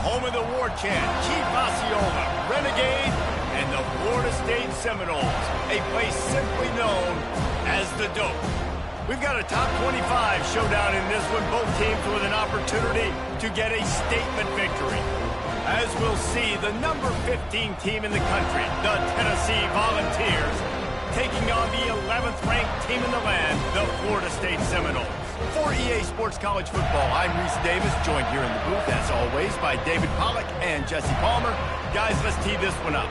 home of the war chant, Chief Osceola, Renegade, and the Florida State Seminoles, a place simply known as the Dope. We've got a top 25 showdown in this one, both teams with an opportunity to get a statement victory. As we'll see, the number 15 team in the country, the Tennessee Volunteers, taking on the 11th ranked team in the land, the Florida State Seminoles. For EA Sports College Football, I'm Reese Davis, joined here in the booth, as always, by David Pollack and Jesse Palmer. Guys, let's tee this one up.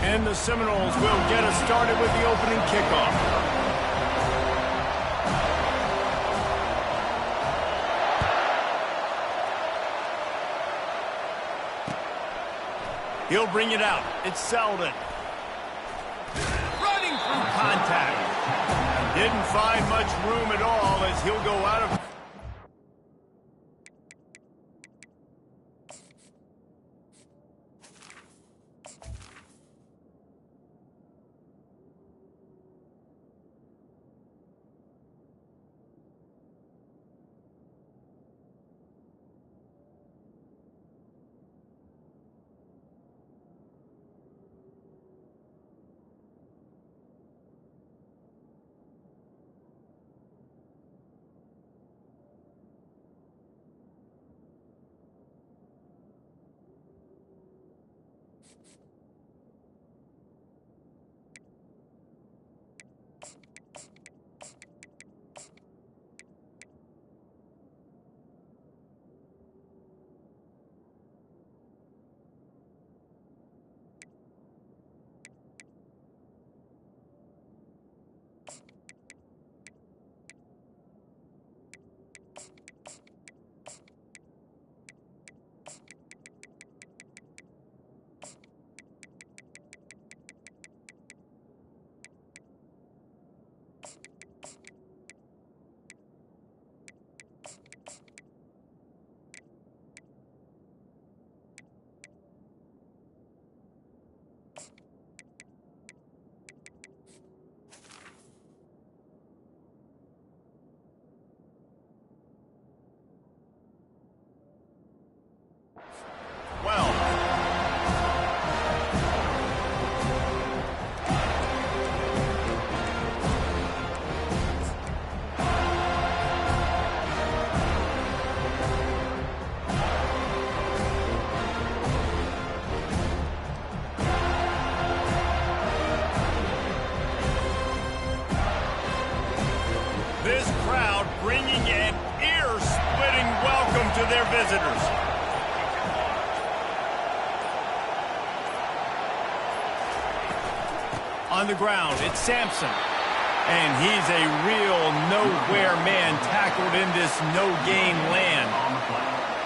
And the Seminoles will get us started with the opening kickoff. He'll bring it out. It's Selden. Running through contact. Didn't find much room at all as he'll go out of... This crowd bringing an ear-splitting welcome to their visitors. On the ground, it's Sampson. And he's a real nowhere man tackled in this no-gain land.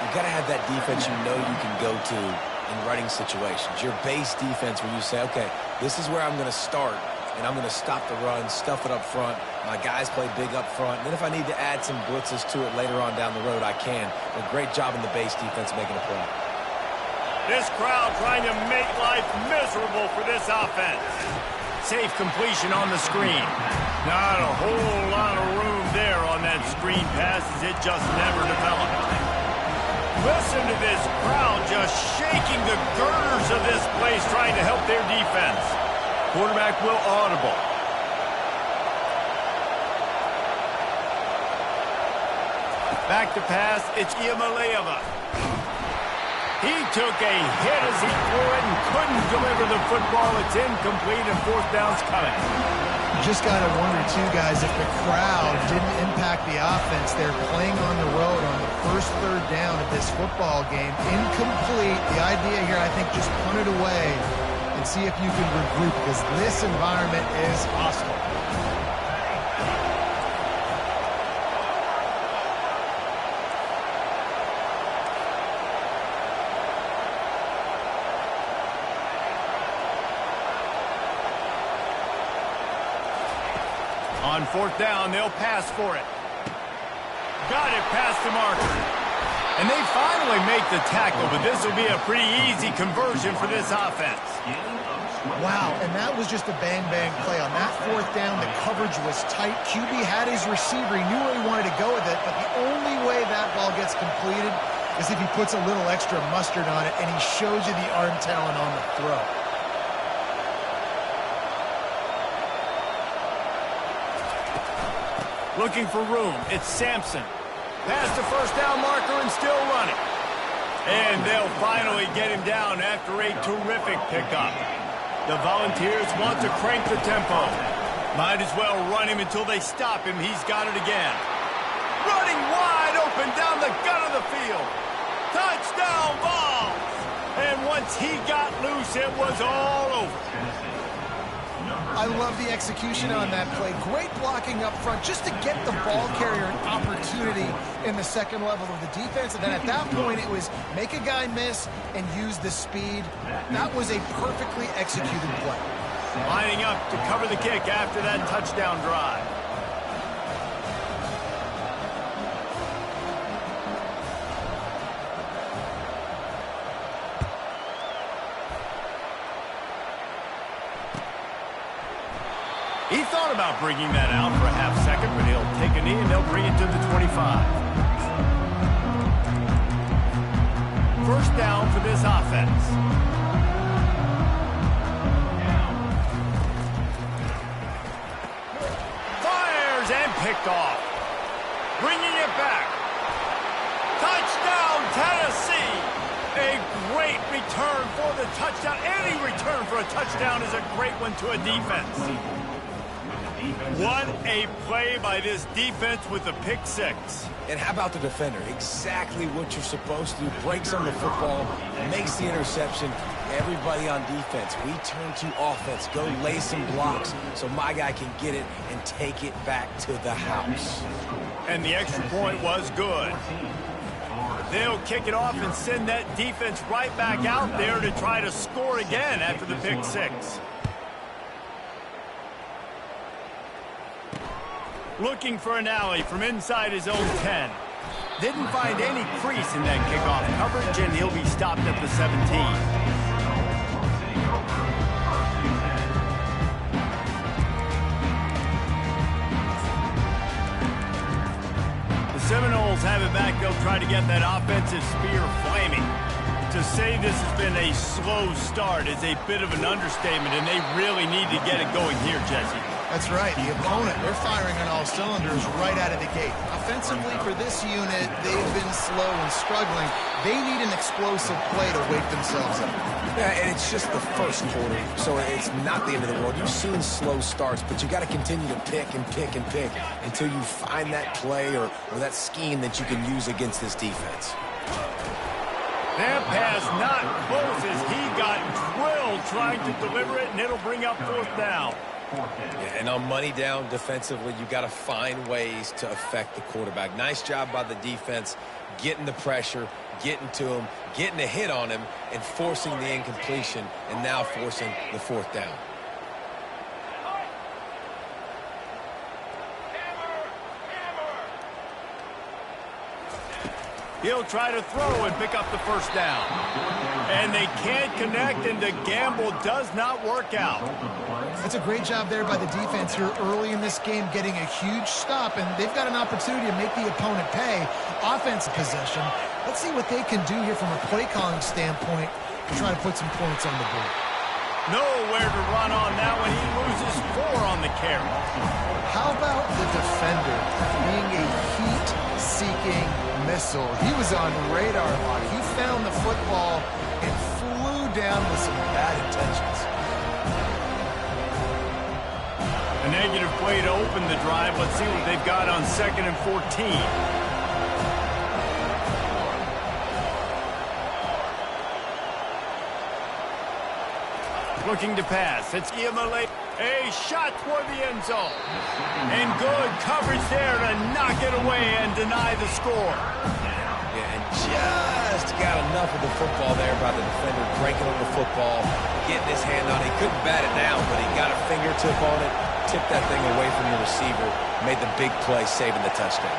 You've got to have that defense you know you can go to in running situations. Your base defense where you say, okay, this is where I'm going to start. And I'm going to stop the run, stuff it up front. My guys play big up front. And then if I need to add some blitzes to it later on down the road, I can. A great job in the base defense making a play. This crowd trying to make life miserable for this offense. Safe completion on the screen. Not a whole lot of room there on that screen pass as it just never developed. Listen to this crowd just shaking the girders of this place trying to help their defense. Quarterback will audible. Back to pass, it's Iamaleava. He took a hit as he threw it and couldn't deliver the football. It's incomplete and fourth down's coming. Just got to wonder, too, guys, if the crowd didn't impact the offense. They're playing on the road on the first third down of this football game. Incomplete. The idea here, I think, just punt it away and see if you can regroup, because this environment is hostile. On fourth down, they'll pass for it. Got it past the marker. And they finally make the tackle, but this will be a pretty easy conversion for this offense. Wow, and that was just a bang-bang play. On that fourth down, the coverage was tight. QB had his receiver. He knew where he wanted to go with it, but the only way that ball gets completed is if he puts a little extra mustard on it, and he shows you the arm talent on the throw. Looking for room. It's Sampson. Past the first down marker and still running. And they'll finally get him down after a terrific pickup. The Volunteers want to crank the tempo. Might as well run him until they stop him. He's got it again. Running wide open down the gut of the field. Touchdown ball. And once he got loose, it was all over. I love the execution on that play. Great blocking up front just to get the ball carrier an opportunity in the second level of the defense. And then at that point, it was make a guy miss and use the speed. That was a perfectly executed play. Lining up to cover the kick after that touchdown drive. He thought about bringing that out for a half second, but he'll take a knee and they'll bring it to the 25. First down for this offense. Fires and picked off. Bringing it back. Touchdown, Tennessee. A great return for the touchdown. Any return for a touchdown is a great one to a defense. What a play by this defense with the pick six. And how about the defender? Exactly what you're supposed to do. Breaks on the football, makes the interception. Everybody on defense, we turn to offense. Go lay some blocks so my guy can get it and take it back to the house. And the extra point was good. They'll kick it off and send that defense right back out there to try to score again after the pick six. Looking for an alley from inside his own 10. Didn't find any crease in that kickoff coverage, and he'll be stopped at the 17. The Seminoles have it back. They'll try to get that offensive spear flaming. To say this has been a slow start is a bit of an understatement, and they really need to get it going here, Jesse. That's right. The opponent, they're firing on all cylinders right out of the gate. Offensively, for this unit, they've been slow and struggling. They need an explosive play to wake themselves up. Yeah, and it's just the first quarter, so it's not the end of the world. You've seen slow starts, but you got to continue to pick and pick and pick until you find that play or that scheme that you can use against this defense. That pass not close as he got drilled trying to deliver it, and it'll bring up fourth down. Yeah, and on money down defensively, you got to find ways to affect the quarterback. Nice job by the defense, getting the pressure, getting to him, getting a hit on him, and forcing the incompletion, and now forcing the fourth down. He'll try to throw and pick up the first down. And they can't connect, and the gamble does not work out. That's a great job there by the defense here early in this game, getting a huge stop, and they've got an opportunity to make the opponent pay. Offensive possession. Let's see what they can do here from a play calling standpoint to try to put some points on the board. Nowhere to run on that one. He loses 4 on the carry. How about the defender being a heat-seeking missile? He was on radar lock. He found the football and flew down with some bad intentions. A negative play to open the drive. Let's see what they've got on 2nd and 14. Looking to pass. It's Iamale. A shot toward the end zone. And good coverage there to knock it away and deny the score. Yeah, and just got enough of the football there by the defender, breaking on the football, getting his hand on it. He couldn't bat it down, but he got a fingertip on it, tipped that thing away from the receiver, made the big play, saving the touchdown.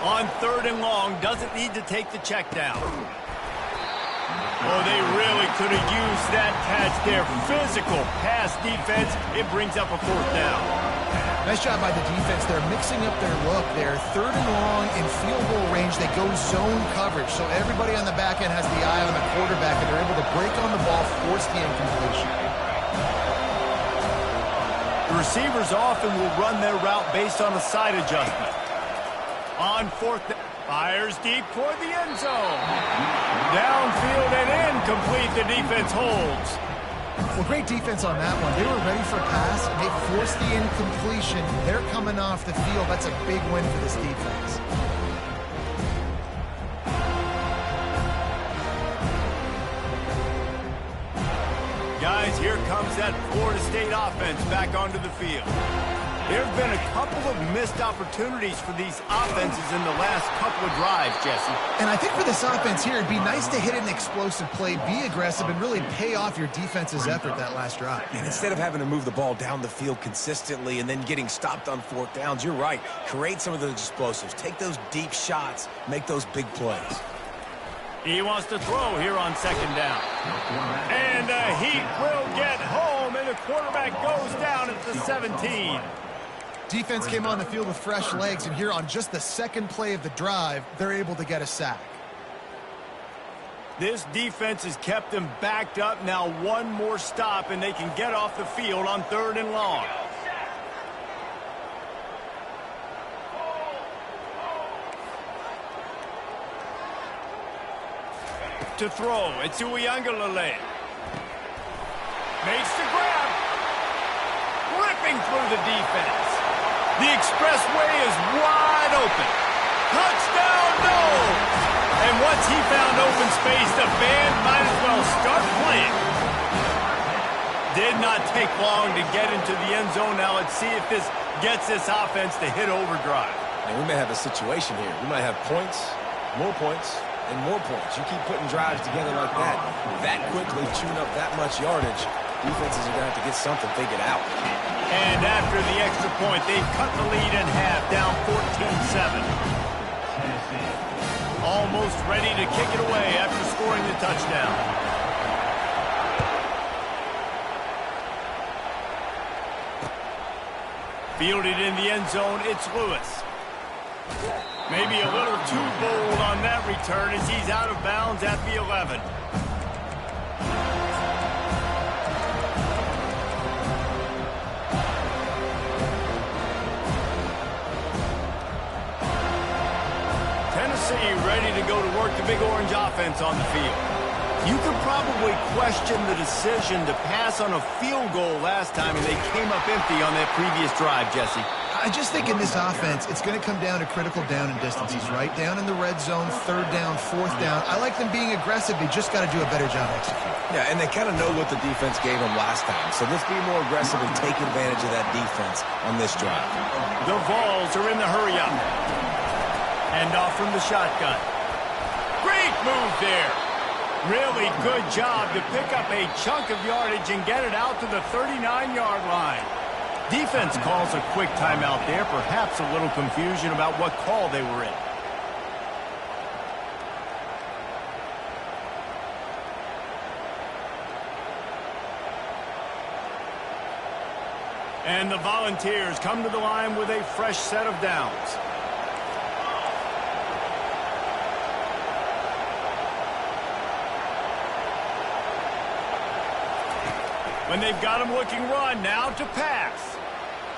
On 3rd and long, doesn't need to take the check down. Oh, they really could have used that catch there. Physical pass defense. It brings up a 4th down. Nice job by the defense. They're mixing up their look there. 3rd and long in field goal range. They go zone coverage. So everybody on the back end has the eye on the quarterback, and they're able to break on the ball, force the incompletion. The receivers often will run their route based on a side adjustment. On 4th down. Fires deep toward the end zone. Downfield and incomplete. The defense holds. Well, great defense on that one. They were ready for a pass, and they forced the incompletion. They're coming off the field. That's a big win for this defense. Guys, here comes that Florida State offense back onto the field. There have been a couple of missed opportunities for these offenses in the last couple of drives, Jesse. And I think for this offense here, it'd be nice to hit an explosive play, be aggressive, and really pay off your defense's effort that last drive. And instead of having to move the ball down the field consistently and then getting stopped on 4th downs, you're right. Create some of those explosives. Take those deep shots. Make those big plays. He wants to throw here on 2nd down. And the Heat will get home, and the quarterback goes down at the 17. Defense came on the field with fresh legs, and here on just the 2nd play of the drive, they're able to get a sack. This defense has kept them backed up. Now one more stop, and they can get off the field on 3rd and long. To throw, it's Uiagalelei. Makes the grab. Ripping through the defense. The expressway is wide open. Touchdown, no! And once he found open space, the band might as well start playing. Did not take long to get into the end zone. Now let's see if this gets this offense to hit overdrive. And we may have a situation here. We might have points, more points, and more points. You keep putting drives together like that quickly, chewing up that much yardage, defenses are going to have to get something figured out. And after the extra point, they've cut the lead in half, down 14-7. Almost ready to kick it away after scoring the touchdown. Fielded in the end zone, it's Lewis. Maybe a little too bold on that return as he's out of bounds at the 11. Tennessee ready to go to work the Big Orange offense on the field. You could probably question the decision to pass on a field goal last time, and they came up empty on that previous drive, Jesse. I just think in this offense, it's going to come down to critical down and distances, right? Down in the red zone, 3rd down, 4th down. I like them being aggressive. They just got to do a better job executing. Yeah, and they kind of know what the defense gave them last time. So let's be more aggressive and take advantage of that defense on this drive. The Vols are in the hurry-up. Hand off from the shotgun. Great move there. Really good job to pick up a chunk of yardage and get it out to the 39-yard line. Defense calls a quick timeout there, perhaps a little confusion about what call they were in. And the Volunteers come to the line with a fresh set of downs. When they've got him looking run, now to pass.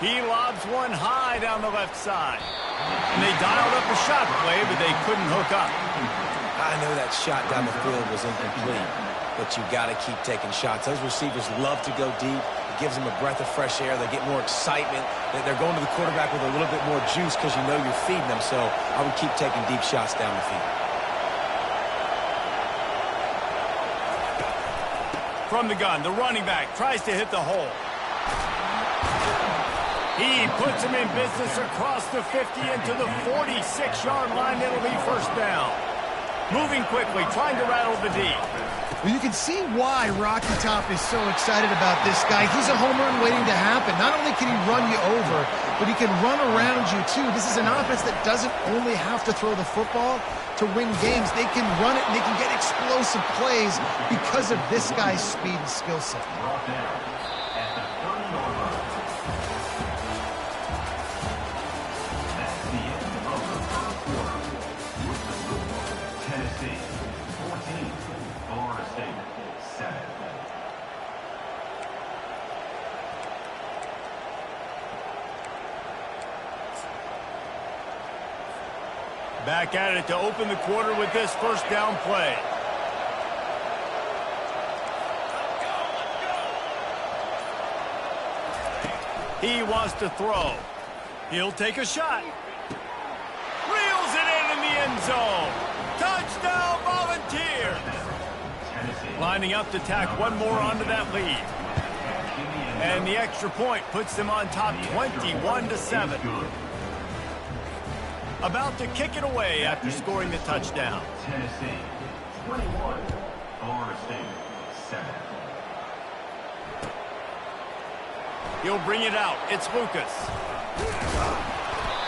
He lobs one high down the left side. And they dialed up a shot play, but they couldn't hook up. I know that shot down the field was incomplete, but you got to keep taking shots. Those receivers love to go deep. It gives them a breath of fresh air. They get more excitement. They're going to the quarterback with a little bit more juice because you know you're feeding them. So I would keep taking deep shots down the field. From the gun, the running back tries to hit the hole. He puts him in business across the 50 into the 46-yard line. It'll be 1st down. Moving quickly, trying to rattle the D. Well, you can see why Rocky Top is so excited about this guy. He's a home run waiting to happen. Not only can he run you over, but he can run around you too. This is an offense that doesn't only have to throw the football to win games. They can run it and they can get explosive plays because of this guy's speed and skill set. Back at it to open the quarter with this first down play. He wants to throw. He'll take a shot. Reels it in the end zone. Touchdown, Volunteers. Lining up to tack one more onto that lead. And the extra point puts them on top 21-7. About to kick it away after scoring the touchdown. Tennessee, 21, Florida State, 7. He'll bring it out. It's Lucas.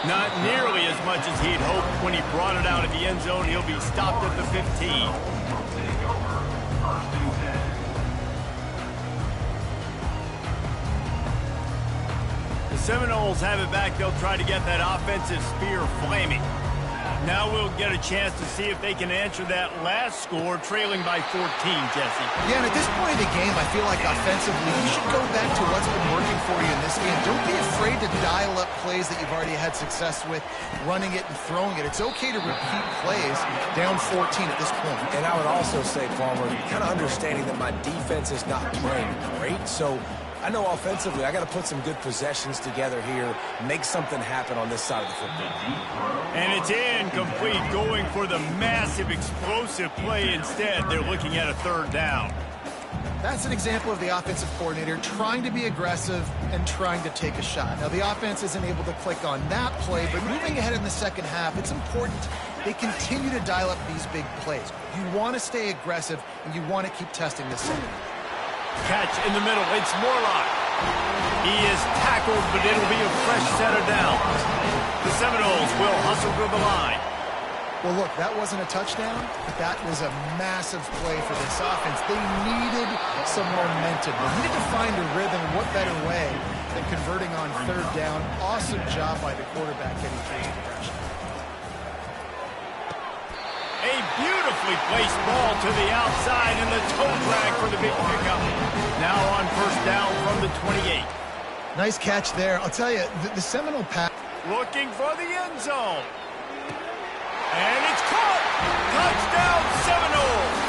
Not nearly as much as he'd hoped when he brought it out of the end zone. He'll be stopped at the 15. Seminoles have it back. They'll try to get that offensive spear flaming. Now we'll get a chance to see if they can answer that last score, trailing by 14, Jesse. Yeah, and at this point of the game, I feel like offensively, you should go back to what's been working for you in this game. Don't be afraid to dial up plays that you've already had success with, running it and throwing it. It's okay to repeat plays down 14 at this point. And I would also say, Palmer, kind of understanding that my defense is not playing great, so I know offensively I got to put some good possessions together here, make something happen on this side of the football. And it's incomplete, going for the massive explosive play instead. They're looking at a third down. That's an example of the offensive coordinator trying to be aggressive and trying to take a shot. Now, the offense isn't able to click on that play, but moving ahead in the second half, it's important they continue to dial up these big plays. You want to stay aggressive, and you want to keep testing this in. Catch in the middle. It's Morlock. He is tackled, but it'll be a fresh set of downs. The Seminoles will hustle to the line. Well, look, that wasn't a touchdown, but that was a massive play for this offense. They needed some momentum. They needed to find a rhythm. What better way than converting on third down? Awesome job by the quarterback getting change direction. A beautifully placed ball to the outside, and the toe drag for the big pickup. Now on first down from the 28. Nice catch there. I'll tell you, the Seminole pass. Looking for the end zone. And it's caught. Touchdown, Seminoles.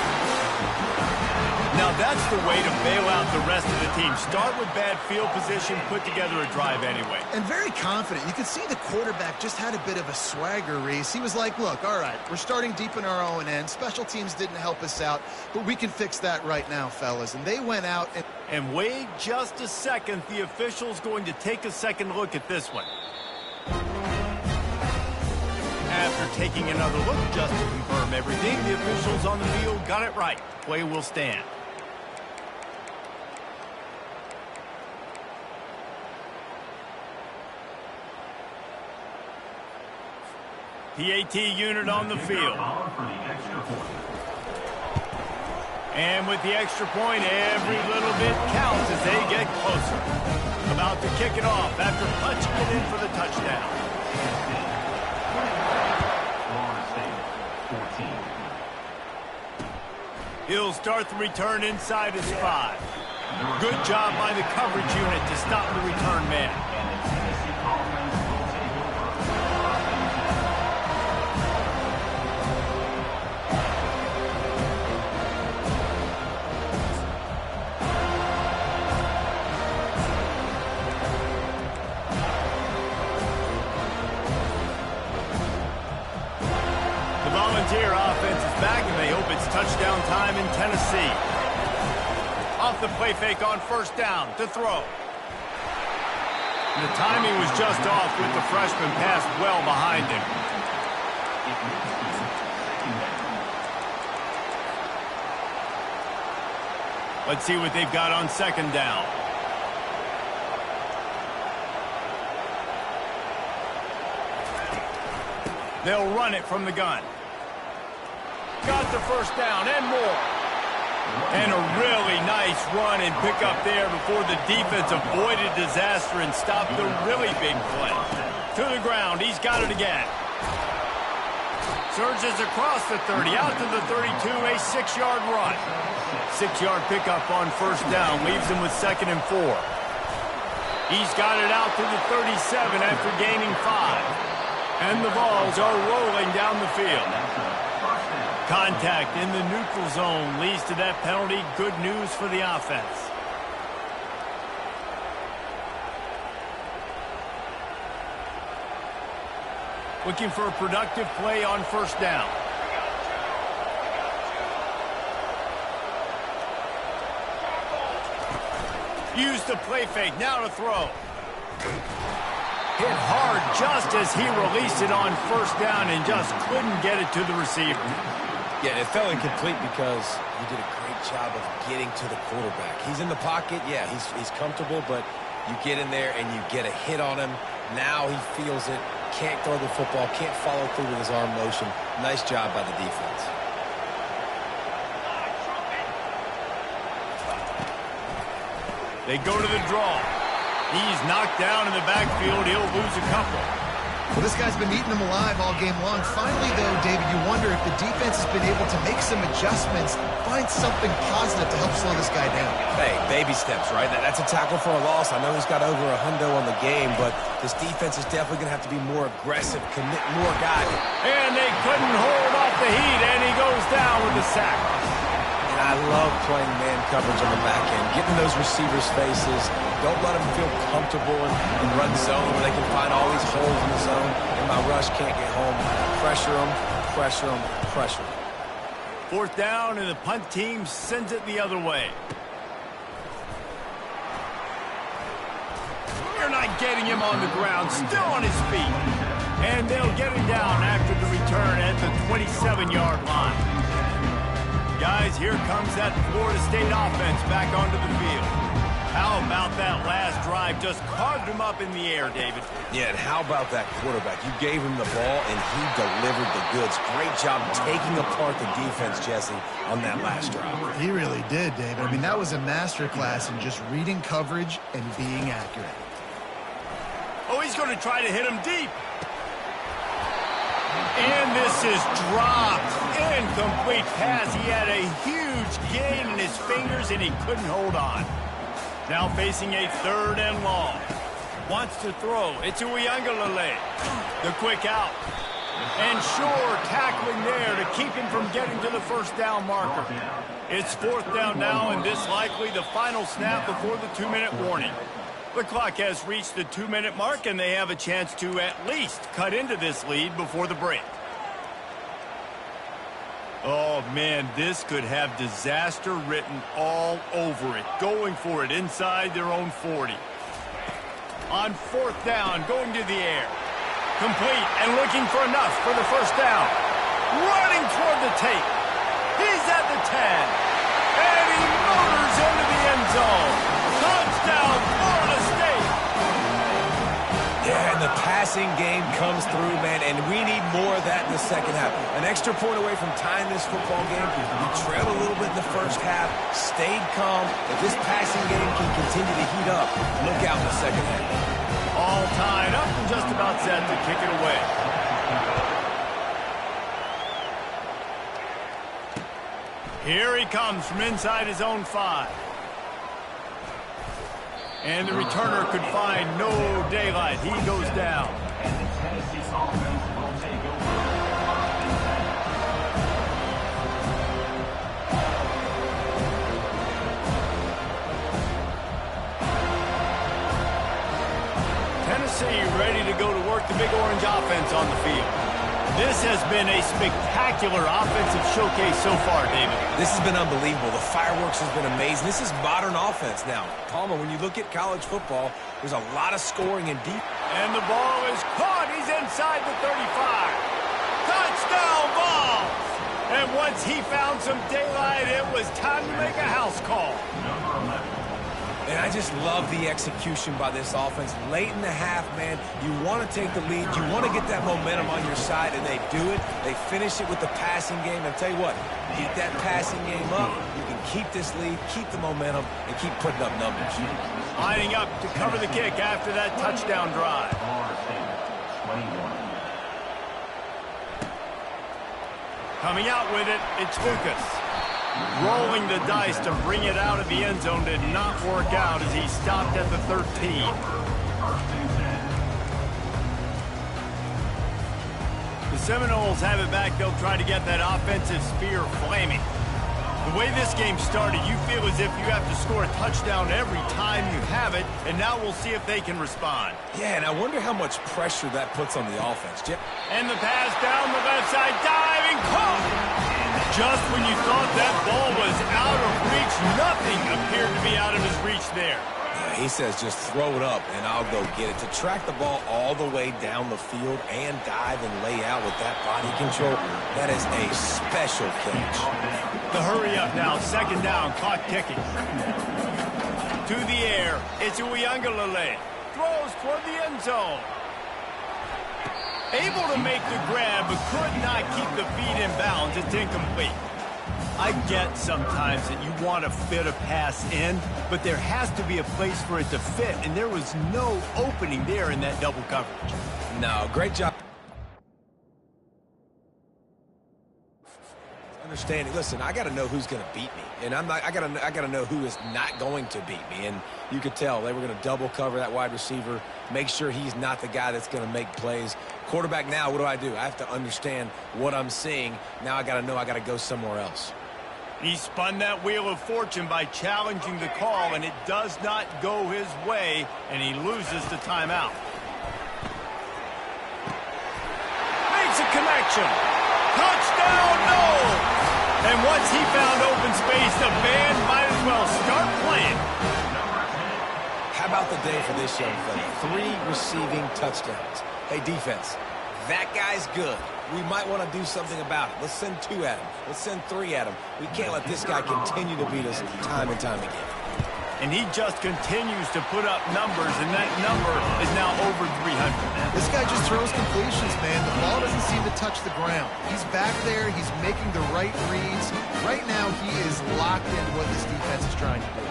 Now that's the way to bail out the rest of the team. Start with bad field position, put together a drive anyway. And very confident. You can see the quarterback just had a bit of a swagger, Reese. He was like, look, all right, we're starting deep in our own end. Special teams didn't help us out, but we can fix that right now, fellas. And they went out and wait just a second. The official's going to take a second look at this one. After taking another look just to confirm everything, the officials on the field got it right. Play will stand. PAT unit on the field. And with the extra point, every little bit counts as they get closer. About to kick it off after punching it in for the touchdown. He'll start the return inside his 5. Good job by the coverage unit to stop the return man. Volunteer offense is back, and they hope it's touchdown time in Tennessee. Off the play fake on first down to throw. And the timing was just off with the freshman pass well behind him. Let's see what they've got on second down. They'll run it from the gun. Got the first down and more. And a really nice run and pick up there before the defense avoided disaster and stopped the really big play. To the ground, he's got it again. Surges across the 30, out to the 32, a 6-yard run. 6-yard pickup on first down, leaves him with 2nd and 4. He's got it out to the 37 after gaining 5. And the balls are rolling down the field. Contact in the neutral zone leads to that penalty. Good news for the offense. Looking for a productive play on first down. Use the play fake, now to throw. Hit hard just as he released it on first down and just couldn't get it to the receiver. Yeah, it fell incomplete because he did a great job of getting to the quarterback. He's in the pocket, yeah, he's comfortable, but you get in there and you get a hit on him. Now he feels it, can't throw the football, can't follow through with his arm motion. Nice job by the defense. They go to the draw. He's knocked down in the backfield. He'll lose a couple. Well, this guy's been eating them alive all game long. Finally, though, David, you wonder if the defense has been able to make some adjustments, find something positive to help slow this guy down. Hey, baby steps, right? That's a tackle for a loss. I know he's got over a hundo on the game, but this defense is definitely going to have to be more aggressive, commit more guys. And they couldn't hold off the heat, and he goes down with the sack. And I love playing man coverage on the back end, getting those receivers' faces. Don't let them feel comfortable in run zone where they can find all these holes in the zone, and my rush can't get home. Pressure them, pressure them, pressure them. 4th down, and the punt team sends it the other way. They're not getting him on the ground, still on his feet. And they'll get him down after the return at the 27-yard line. Guys, here comes that Florida State offense back onto the field. How about that last drive? Just carved him up in the air, David. Yeah, and how about that quarterback? You gave him the ball, and he delivered the goods. Great job taking apart the defense, Jesse, on that last drive. He really did, David. I mean, that was a masterclass in just reading coverage and being accurate. Oh, he's going to try to hit him deep. And this is dropped. Incomplete pass. He had a huge gain in his fingers, and he couldn't hold on. Now facing a 3rd and long. Wants to throw. It's Uiagalelei. The quick out. And sure, tackling there to keep him from getting to the first down marker. It's 4th down now, and this likely the final snap before the 2-minute warning. The clock has reached the 2-minute mark, and they have a chance to at least cut into this lead before the break. Oh, man, this could have disaster written all over it. Going for it inside their own 40. On 4th down, going to the air. Complete and looking for enough for the first down. Running toward the tape. He's at the 10. And he motors into the end zone. Touchdown, Florida State. Yeah, and the passing game comes through, man, and we need more of that in the second half. An extra point away from tying this football game. We trailed a little bit in the first half, stayed calm. If this passing game can continue to heat up, look out in the second half. All tied up and just about set to kick it away. Here he comes from inside his own 5. And the returner could find no daylight. He goes down. Tennessee ready to go to work the big orange offense on the field. This has been a spectacular offensive showcase so far, David. This has been unbelievable. The fireworks has been amazing. This is modern offense now. Palmer, when you look at college football, there's a lot of scoring and deep. And the ball is caught. He's inside the 35. Touchdown ball. And once he found some daylight, it was time to make a house call. And I just love the execution by this offense. Late in the half, man, you want to take the lead. You want to get that momentum on your side, and they do it. They finish it with the passing game. And I'll tell you what, get that passing game up. You can keep this lead, keep the momentum, and keep putting up numbers. Lining up to cover the kick after that touchdown drive. Coming out with it, it's Lucas. Rolling the dice to bring it out of the end zone did not work out as he stopped at the 13. The Seminoles have it back. They'll try to get that offensive spear flaming. The way this game started, you feel as if you have to score a touchdown every time you have it, and now we'll see if they can respond. Yeah, and I wonder how much pressure that puts on the offense. And the pass down the left side, diving, caught! Just when you thought that ball was out of reach, nothing appeared to be out of his reach there. Yeah, he says just throw it up, and I'll go get it. To track the ball all the way down the field and dive and lay out with that body control, that is a special catch. The hurry up now, second down, clock ticking. To the air, it's Uyangalele. Throws toward the end zone. Able to make the grab, but could not keep the feet in bounds. It's incomplete. I get sometimes that you want to fit a pass in, but there has to be a place for it to fit, and there was no opening there in that double coverage. No, great job. Understanding. Listen, I got to know who's going to beat me, and I got to know who is not going to beat me. And you could tell they were going to double cover that wide receiver, make sure he's not the guy that's going to make plays. Quarterback now, what do? I have to understand what I'm seeing. Now I got to know I got to go somewhere else. He spun that wheel of fortune by challenging the call, and it does not go his way, and he loses the timeout. Makes a connection. Touchdown, no! And once he found open space, the band might as well start playing. How about the day for this young fella? 3 receiving touchdowns. Hey, defense, that guy's good. We might want to do something about it. Let's send 2 at him. Let's send 3 at him. We can't let this guy continue to beat us time and time again. And he just continues to put up numbers, and that number is now over 300. This guy just throws completions, man. The ball doesn't seem to touch the ground. He's back there. He's making the right reads. Right now, he is locked into what this defense is trying to do.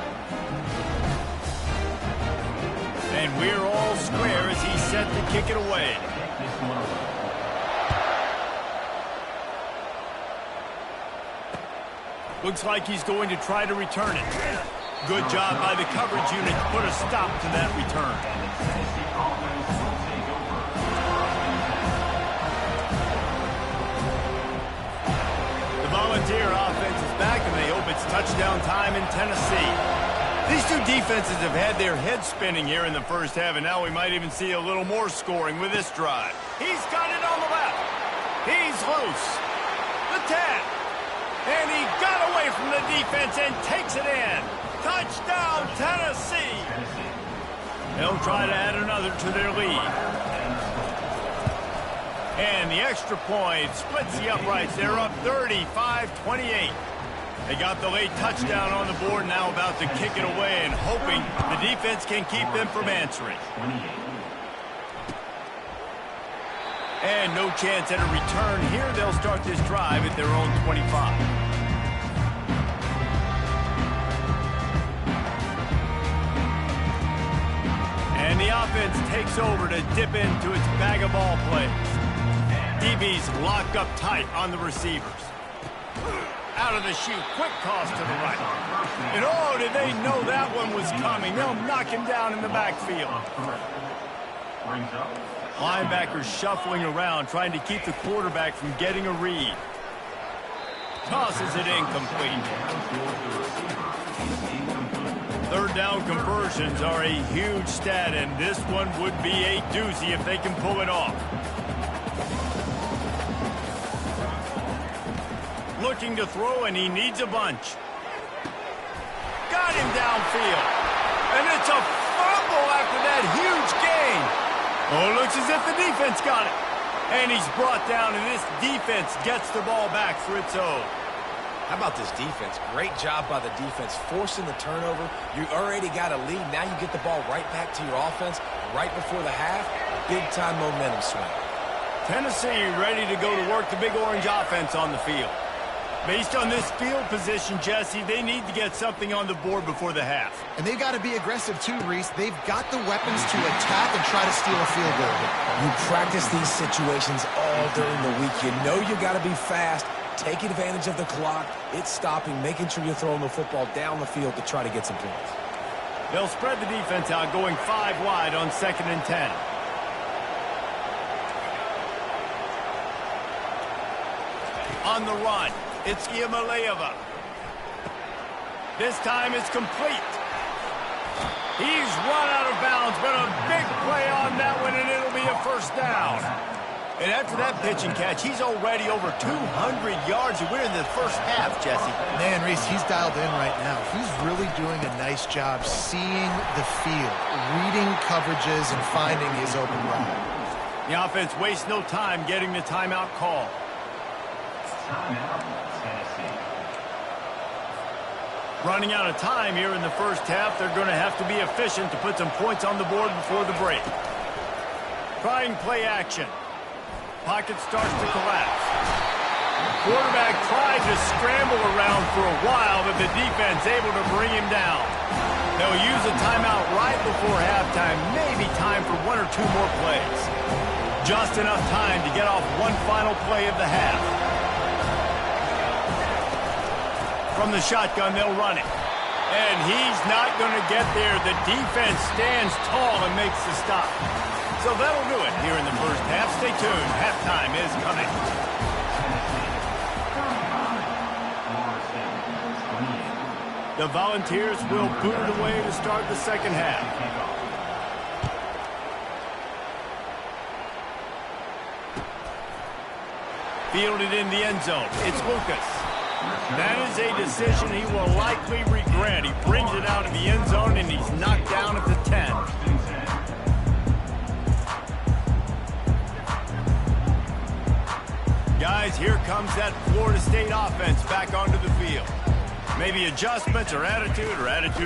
And we're all square as he's set to kick it away. Looks like he's going to try to return it. Good job by the coverage unit to put a stop to that return. The Volunteer offense is back, and they hope it's touchdown time in Tennessee. These 2 defenses have had their heads spinning here in the first half, and now we might even see a little more scoring with this drive. He's got it on the left. He's loose. The 10. And he got away from the defense and takes it in. Touchdown, Tennessee. They'll try to add another to their lead. And the extra point splits the uprights. They're up 35-28. They got the late touchdown on the board, now about to kick it away and hoping the defense can keep them from answering. And no chance at a return here. They'll start this drive at their own 25. And the offense takes over to dip into its bag of ball plays. DB's locked up tight on the receivers. Out of the chute, quick toss to the right. And oh, did they know that one was coming. They'll knock him down in the backfield. Linebackers shuffling around, trying to keep the quarterback from getting a read. Tosses it incomplete. Third down conversions are a huge stat, and this one would be a doozy if they can pull it off. Looking to throw, and he needs a bunch. Got him downfield. And it's a fumble after that huge gain. Oh, it looks as if the defense got it. And he's brought down, and this defense gets the ball back for its own. How about this defense? Great job by the defense, forcing the turnover. You already got a lead. Now you get the ball right back to your offense right before the half. Big-time momentum swing. Tennessee ready to go to work the Big Orange offense on the field. Based on this field position, Jesse, they need to get something on the board before the half. And they've got to be aggressive too, Reese. They've got the weapons to attack and try to steal a field goal. You practice these situations all during the week. You know you got to be fast. Take advantage of the clock. It's stopping, making sure you're throwing the football down the field to try to get some points. They'll spread the defense out, going 5 wide on 2nd and 10. On the run, it's Iamaleava. This time it's complete. He's run out of bounds, but a big play on that one, and it'll be a first down. And after that pitch and catch, he's already over 200 yards, and we're in the first half, Jesse. Man, Reese, he's dialed in right now. He's really doing a nice job seeing the field, reading coverages, and finding his open route. The offense wastes no time getting the timeout call. Timeout, Tennessee. Running out of time here in the first half, they're going to have to be efficient to put some points on the board before the break. Trying play action. Pocket starts to collapse. Quarterback tried to scramble around for a while, but the defense able to bring him down. They'll use a timeout right before halftime, maybe time for 1 or 2 more plays. Just enough time to get off one final play of the half. From the shotgun, they'll run it. And he's not going to get there. The defense stands tall and makes the stop. So that'll do it here in the first half. Stay tuned. Halftime is coming. The Volunteers will boot it away to start the second half. Fielded in the end zone. It's Lucas. That is a decision he will likely regret. He brings it out of the end zone, and he's knocked down at the 10. Guys, here comes that Florida State offense back onto the field. Maybe adjustments or attitude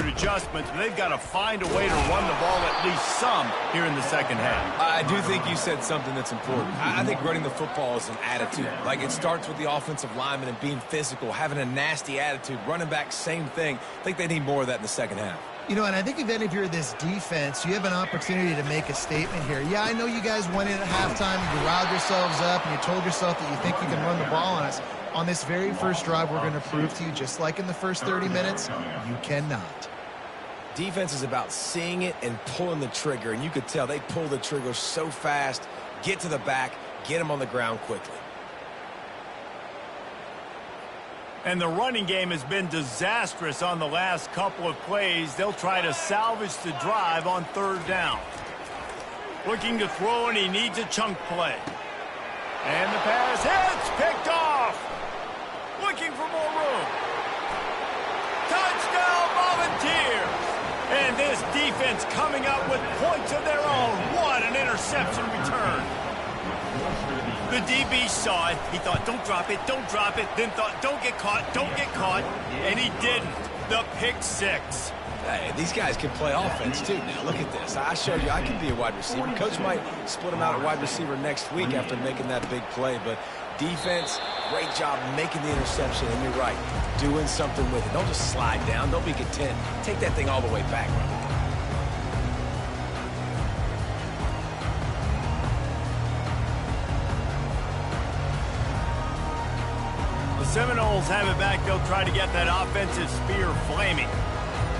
adjustments, but they've got to find a way to run the ball at least some here in the second half. I do think you said something that's important. I think running the football is an attitude. Like, it starts with the offensive lineman and being physical, having a nasty attitude. Running back, same thing. I think they need more of that in the second half. You know, and I think if you're this defense, you have an opportunity to make a statement here. Yeah, I know you guys went in at halftime, you riled yourselves up, and you told yourself that you think you can run the ball on us. On this very first drive, we're going to prove to you, just like in the first 30 minutes, you cannot. Defense is about seeing it and pulling the trigger, and you could tell they pull the trigger so fast, get to the back, get them on the ground quickly. And the running game has been disastrous on the last couple of plays. They'll try to salvage the drive on 3rd down. Looking to throw, and he needs a chunk play. And the pass hits, picked off. Looking for more room. Touchdown, Volunteers. And this defense coming up with points of their own. What an interception return. The DB saw it. He thought, don't drop it, then thought, don't get caught, and he didn't. The pick 6. Hey, these guys can play offense, too. Now, look at this. I showed you I can be a wide receiver. Coach might split him out at wide receiver next week after making that big play, but defense, great job making the interception, and you're right, doing something with it. Don't just slide down. Don't be content. Take that thing all the way back. Seminoles have it back. They'll try to get that offensive spear flaming.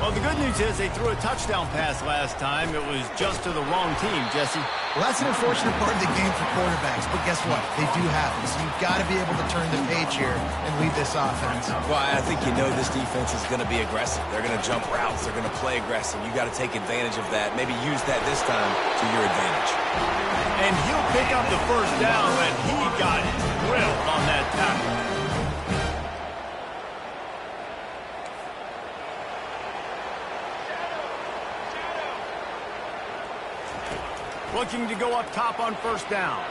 Well, the good news is they threw a touchdown pass last time. It was just to the wrong team, Jesse. Well, that's an unfortunate part of the game for quarterbacks, but guess what? They do happen, so you've got to be able to turn the page here and lead this offense. Well, I think you know this defense is going to be aggressive. They're going to jump routes. They're going to play aggressive. You got to take advantage of that. Maybe use that this time to your advantage. And he'll pick up the first down, but he got drilled on that tackle. Looking to go up top on 1st down.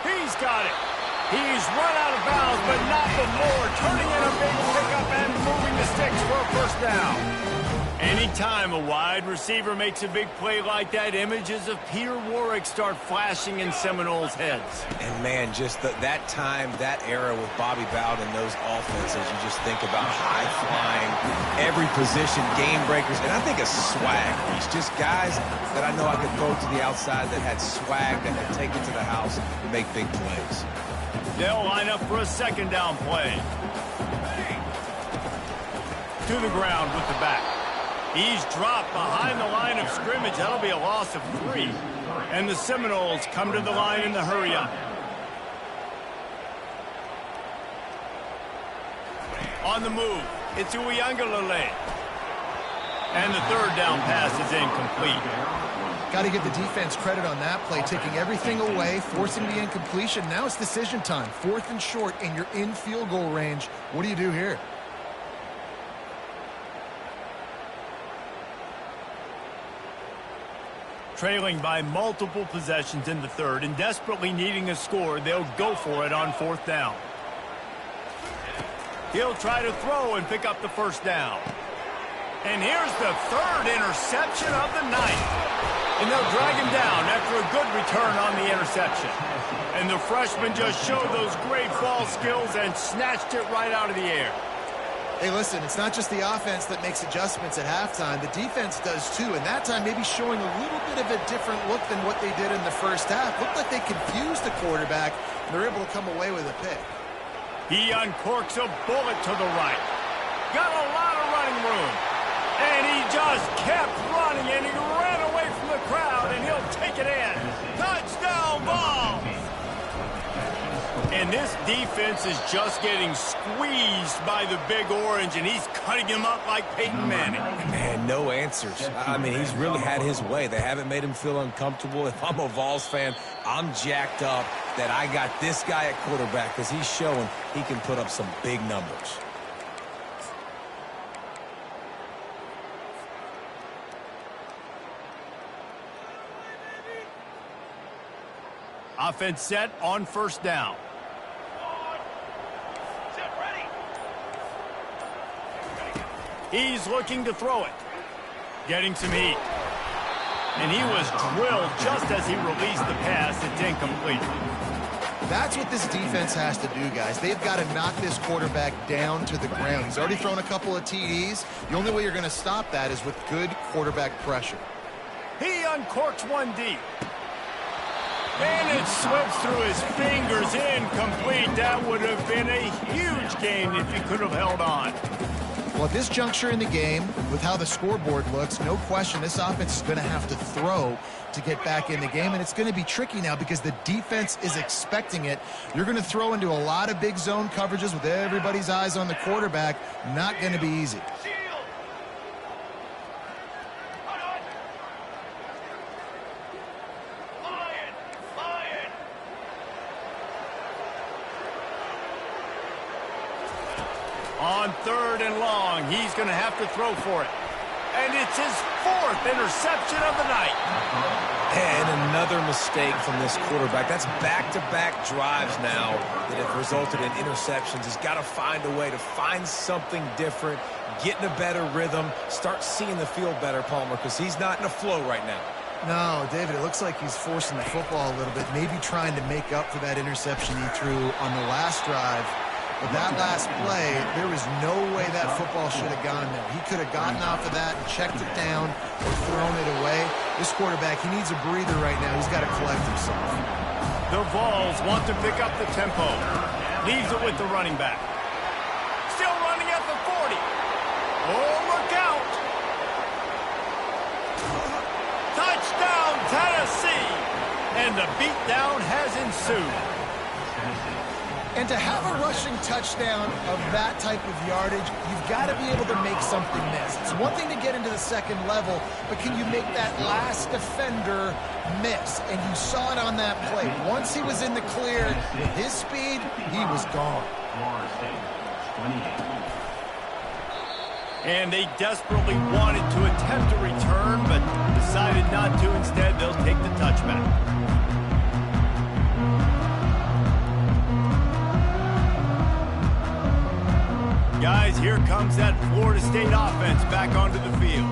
He's got it. He's run out of bounds, but not before turning in a big pickup and moving the sticks for a first down. Anytime a wide receiver makes a big play like that, images of Peter Warrick start flashing in Seminoles' heads. And, man, just that time, that era with Bobby Bowden and those offenses, you just think about high-flying, every position, game breakers, and I think of swag. It's just guys that I know I could throw to the outside that had swag, that had taken to the house and make big plays. They'll line up for a second down play. To the ground with the back. He's dropped behind the line of scrimmage. That'll be a loss of 3. And the Seminoles come to the line in the hurry-up. On the move, it's Uiagalelei. And the third down pass is incomplete. Got to give the defense credit on that play, taking everything away, forcing the incompletion. Now it's decision time. 4th and short, and you're in field goal range. What do you do here? Trailing by multiple possessions in the third and desperately needing a score, they'll go for it on 4th down. He'll try to throw and pick up the first down. And here's the 3rd interception of the night. And they'll drag him down after a good return on the interception. And the freshman just showed those great ball skills and snatched it right out of the air. Hey, listen, it's not just the offense that makes adjustments at halftime. The defense does too, and that time maybe showing a little bit of a different look than what they did in the first half. Looked like they confused the quarterback, and they're able to come away with a pick. He uncorks a bullet to the right. Got a lot of running room. And he just kept running, and he ran away from the crowd, and he'll take it in. Touchdown ball! And this defense is just getting squeezed by the Big Orange, and he's cutting him up like Peyton Manning. Man, no answers. I mean, he's really had his way. They haven't made him feel uncomfortable. If I'm a Vols fan, I'm jacked up that I got this guy at quarterback because he's showing he can put up some big numbers. Offense set on 1st down. He's looking to throw it. Getting some heat. And he was drilled just as he released the pass. It's incomplete. That's what this defense has to do, guys. They've got to knock this quarterback down to the ground. He's already thrown a couple of TDs. The only way you're going to stop that is with good quarterback pressure. He uncorks one deep. And it slips through his fingers, incomplete. That would have been a huge gain if he could have held on. Well, at this juncture in the game, with how the scoreboard looks, no question this offense is going to have to throw to get back in the game, and it's going to be tricky now because the defense is expecting it. You're going to throw into a lot of big zone coverages with everybody's eyes on the quarterback. Not going to be easy. On 3rd and long, he's going to have to throw for it. And it's his 4th interception of the night. And another mistake from this quarterback. That's back-to-back drives now that have resulted in interceptions. He's got to find a way to find something different, get in a better rhythm, start seeing the field better, Palmer, because he's not in a flow right now. No, David, it looks like he's forcing the football a little bit, maybe trying to make up for that interception he threw on the last drive. But that last play, there was no way that football should have gone there. He could have gotten off of that and checked it down or thrown it away. This quarterback, he needs a breather right now. He's got to collect himself. The Vols want to pick up the tempo. Leaves it with the running back. Still running at the 40. Oh, look out. Touchdown, Tennessee. And the beatdown has ensued. And to have a rushing touchdown of that type of yardage, you've got to be able to make something miss. It's one thing to get into the second level, but can you make that last defender miss? And you saw it on that play. Once he was in the clear, with his speed, he was gone. And they desperately wanted to attempt a return, but decided not to. Instead, they'll take the touchback. Guys, here comes that Florida State offense back onto the field.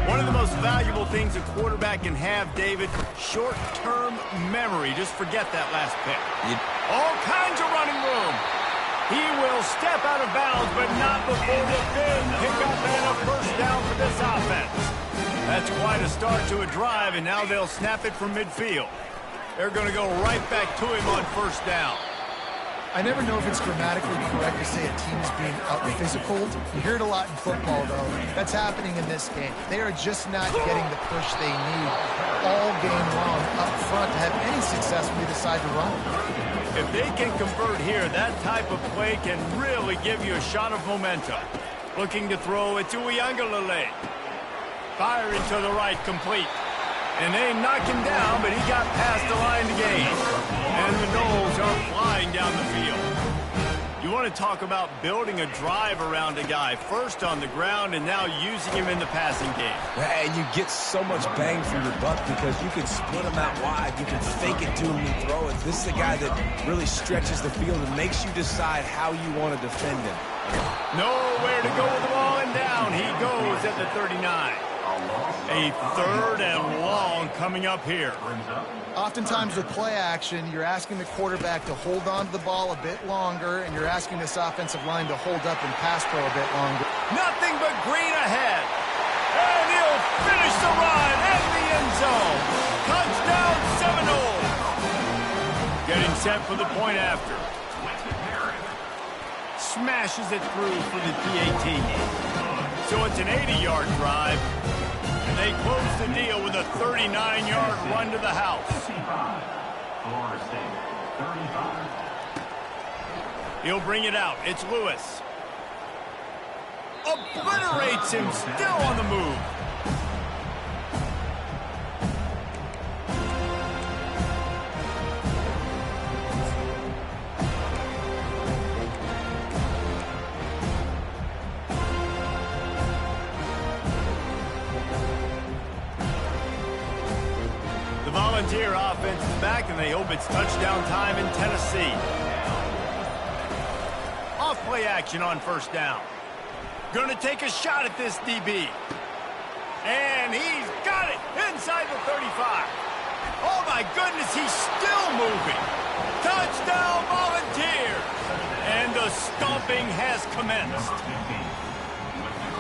One of the most valuable things a quarterback can have, David, short-term memory. Just forget that last pick. All kinds of running room. He will step out of bounds, but not before the big pickup and a first down for this offense. That's quite a start to a drive, and now they'll snap it from midfield. They're going to go right back to him on first down. I never know if it's grammatically correct to say a team is being out-physical. You hear it a lot in football, though. That's happening in this game. They are just not getting the push they need all game long up front to have any success when they decide to run. If they can convert here, that type of play can really give you a shot of momentum. Looking to throw it to Uiagalelei. Firing to the right, complete. And they knock him down, but he got past the line to gain. And the Noles are flying down the field. You want to talk about building a drive around a guy, first on the ground and now using him in the passing game. And you get so much bang for your buck because you can split him out wide. You can fake it to him and throw it. This is a guy that really stretches the field and makes you decide how you want to defend him. Nowhere to go with the ball, and down he goes at the 39. A third and long coming up here. Oftentimes with play action, you're asking the quarterback to hold on to the ball a bit longer, and you're asking this offensive line to hold up and pass pro a bit longer. Nothing but green ahead. And he'll finish the run in the end zone. Touchdown Seminoles. Getting set for the point after. Smashes it through for the PAT. So it's an 80-yard drive. And they close the deal with a 39-yard run to the house. Florida State, 35. He'll bring it out. It's Lewis. Obliterates him, still on the move. Volunteer offense is back, and they hope it's touchdown time in Tennessee. Off play action on first down. Gonna take a shot at this DB. And he's got it inside the 35. Oh my goodness, he's still moving. Touchdown Volunteers. And the stomping has commenced.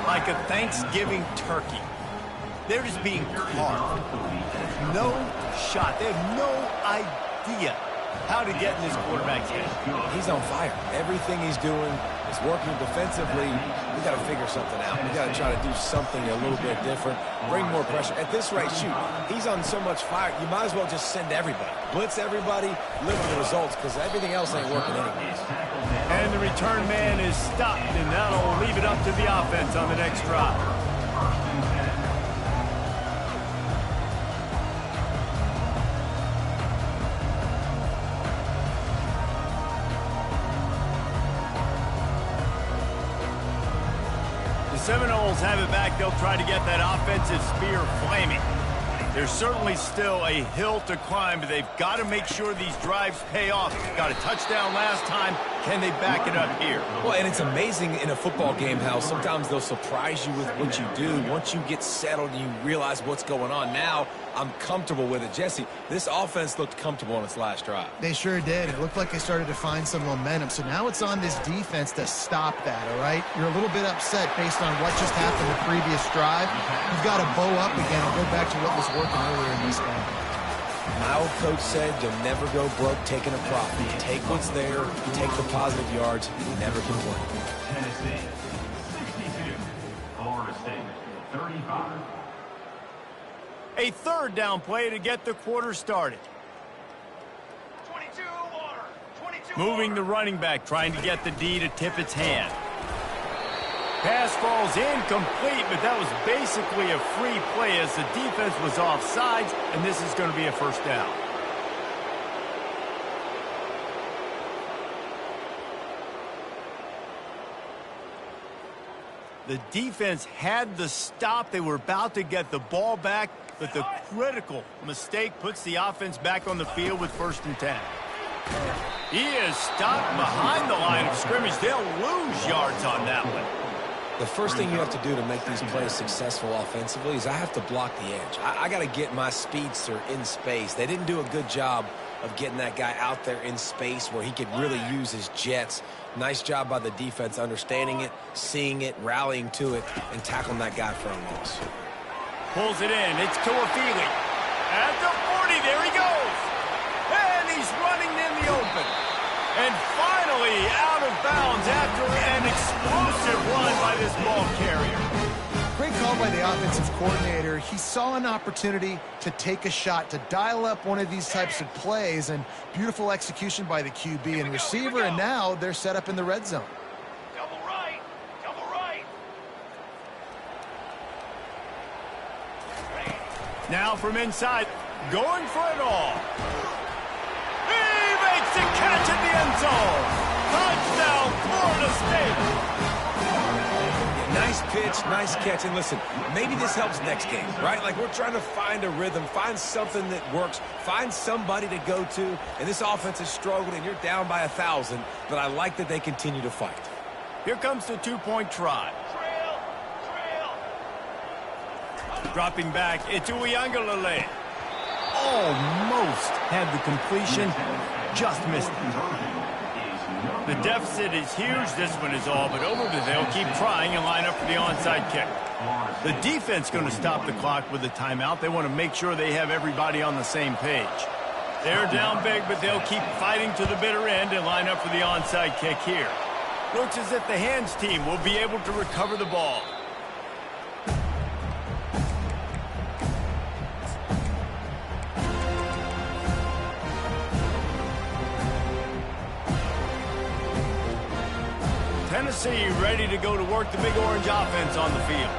Like a Thanksgiving turkey. They're just being carved. No shot. They have no idea how to get in this quarterback's head. He's on fire. Everything he's doing is working defensively. We got to figure something out. We got to try to do something a little bit different. Bring more pressure. At this rate, shoot, he's on so much fire, you might as well just send everybody. Blitz everybody, live with the results, because everything else ain't working anyway. And the return man is stopped, and that'll leave it up to the offense on the next drive. Seminoles have it back. They'll try to get that offensive spear flaming. There's certainly still a hill to climb, but they've got to make sure these drives pay off. Got a touchdown last time. Can they back it up here? Well, and it's amazing in a football game how sometimes they'll surprise you with what you do. Once you get settled and you realize what's going on, now I'm comfortable with it. Jesse, this offense looked comfortable on its last drive. They sure did. It looked like they started to find some momentum. So now it's on this defense to stop that, all right? You're a little bit upset based on what just happened the previous drive. You've got to bow up again and go back to what was working earlier in this game. My old coach said you'll never go broke taking a profit. You take what's there, you take the positive yards, you never complain. Tennessee, 62. Florida State, 35. A third down play to get the quarter started. 22 water. 22 Moving the running back, trying to get the D to tip its hand. Pass falls incomplete, but that was basically a free play as the defense was offsides, and this is going to be a first down. The defense had the stop. They were about to get the ball back, but the critical mistake puts the offense back on the field with 1st and 10. He is stopped behind the line of scrimmage. They'll lose yards on that one. The first thing you have to do to make these plays successful offensively is I have to block the edge. I got to get my speedster in space. They didn't do a good job of getting that guy out there in space where he could really use his jets. Nice job by the defense understanding it, seeing it, rallying to it, and tackling that guy for a loss. Pulls it in. It's Tuafili. At the 40, there he goes. And he's running in the open. And finally out of bounds after an explosive run by this ball carrier. Great call by the offensive coordinator. He saw an opportunity to take a shot, to dial up one of these types of plays, and beautiful execution by the QB and receiver, and now they're set up in the red zone. Double right. Double right. Now from inside, going for it all. He makes the catch in the end zone. Touchdown, Florida State. Nice pitch, nice catch, and listen, maybe this helps next game, right? Like, we're trying to find a rhythm, find something that works, find somebody to go to, and this offense is struggling, and you're down by 1,000, but I like that they continue to fight. Here comes the two-point try. Dropping back, it's Uiagalelei. Almost had the completion, just missed it. The deficit is huge. This one is all but over, but they'll keep trying and line up for the onside kick. The defense going to stop the clock with a timeout. They want to make sure they have everybody on the same page. They're down big, but they'll keep fighting to the bitter end and line up for the onside kick here. Looks as if the hands team will be able to recover the ball. Tennessee ready to go to work the Big Orange offense on the field.